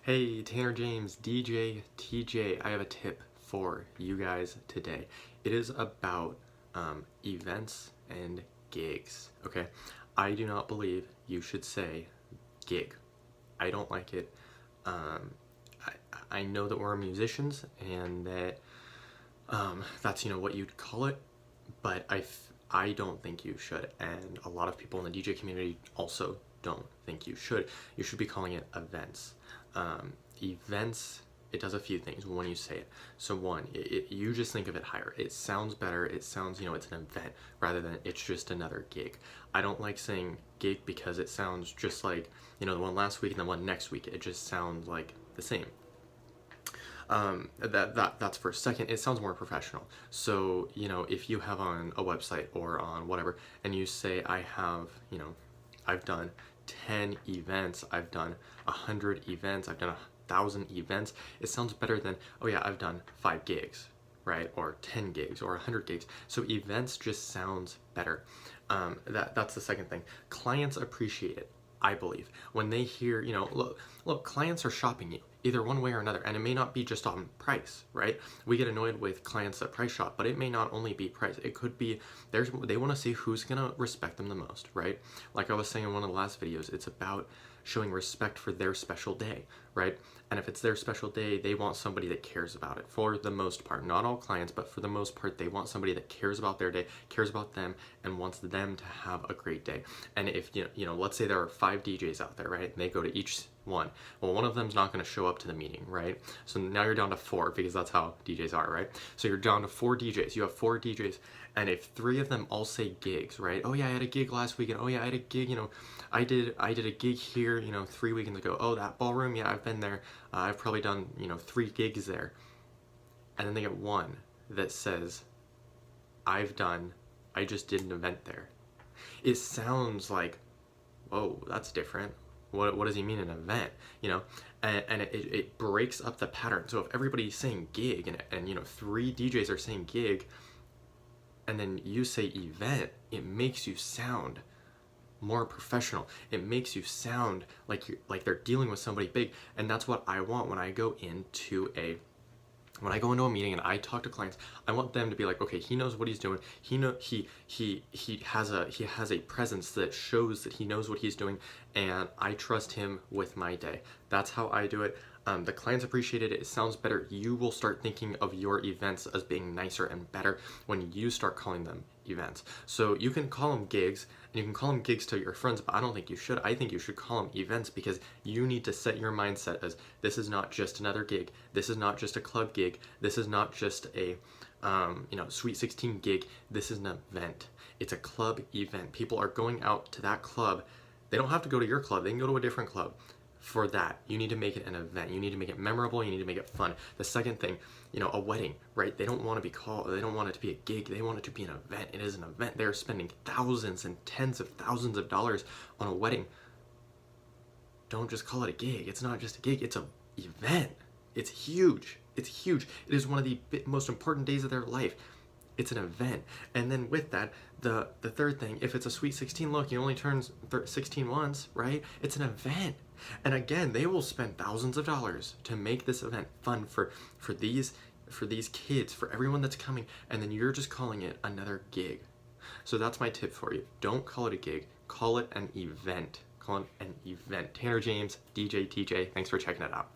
Hey, Tanner James, DJ, TJ, I have a tip for you guys today. It is about events and gigs, okay? I do not believe you should say gig. I don't like it. Um, I know that we're musicians and that that's, what you'd call it, but I don't think you should. And a lot of people in the DJ community also don't think you should. You should be calling it events. Events, it does a few things when you say it. So one, you just think of it higher. It sounds better. It sounds, it's an event rather than it's just another gig. I don't like saying gig because it sounds just like, the one last week and the one next week. It just sounds like the same. That's first. Second, it sounds more professional. So, if you have on a website or on whatever, and you say, I've done 10 events, I've done 100 events, I've done 1,000 events, it sounds better than, oh yeah, I've done 5 gigs, right? Or 10 gigs or 100 gigs. So events just sounds better. That's the second thing. Clients appreciate it, I believe. When they hear, look, clients are shopping you either one way or another, and it may not be just on price, right? We get annoyed with clients that price shop, but it may not only be price. It could be they want to see who's gonna respect them the most, right? Like I was saying in one of the last videos, it's about showing respect for their special day, right? And if it's their special day, they want somebody that cares about it for the most part. Not all clients, but for the most part, they want somebody that cares about their day, cares about them, and wants them to have a great day. And if, let's say there are 5 DJs out there, right? And they go to each one. Well, one of them's not going to show up to the meeting, right? So now you're down to 4 because that's how DJs are, right? So you're down to 4 DJs. You have 4 DJs, and if 3 of them all say gigs, right? Oh yeah, I had a gig last weekend. Oh yeah, I had a gig. I did a gig here. 3 weekends ago. Oh, that ballroom. Yeah, I've been there. I've probably done 3 gigs there. And then they get one that says, I just did an event there. It sounds like, whoa, that's different. What does he mean an event? And it breaks up the pattern. So if everybody's saying gig and 3 DJs are saying gig, and then you say event, it makes you sound more professional. It makes you sound like they're dealing with somebody big, and that's what I want when I go into a meeting and I talk to clients. I want them to be like, okay, he knows what he's doing. He has a presence that shows that he knows what he's doing, and I trust him with my day. That's how I do it. The clients appreciated it. It sounds better. You will start thinking of your events as being nicer and better when you start calling them events. So you can call them gigs, and you can call them gigs to your friends, but I don't think you should. I think you should call them events because you need to set your mindset as this is not just another gig. This is not just a club gig. This is not just a Sweet 16 gig. This is an event. It's a club event. People are going out to that club. They don't have to go to your club. They can go to a different club. For that, you need to make it an event. You need to make it memorable. You need to make it fun. The second thing, a wedding, right? They don't want it to be a gig. They want it to be an event. It is an event. They're spending thousands and tens of thousands of dollars on a wedding. Don't just call it a gig. It's not just a gig. It's an event. It's huge. It's huge. It is one of the most important days of their life. It's an event. And then with that, the third thing, if it's a Sweet 16, look, you only turn 16 once, right? It's an event. And again, they will spend thousands of dollars to make this event fun for these kids, for everyone that's coming, and then you're just calling it another gig. So that's my tip for you. Don't call it a gig. Call it an event. Call it an event. Tanner James, DJ TJ, thanks for checking it out.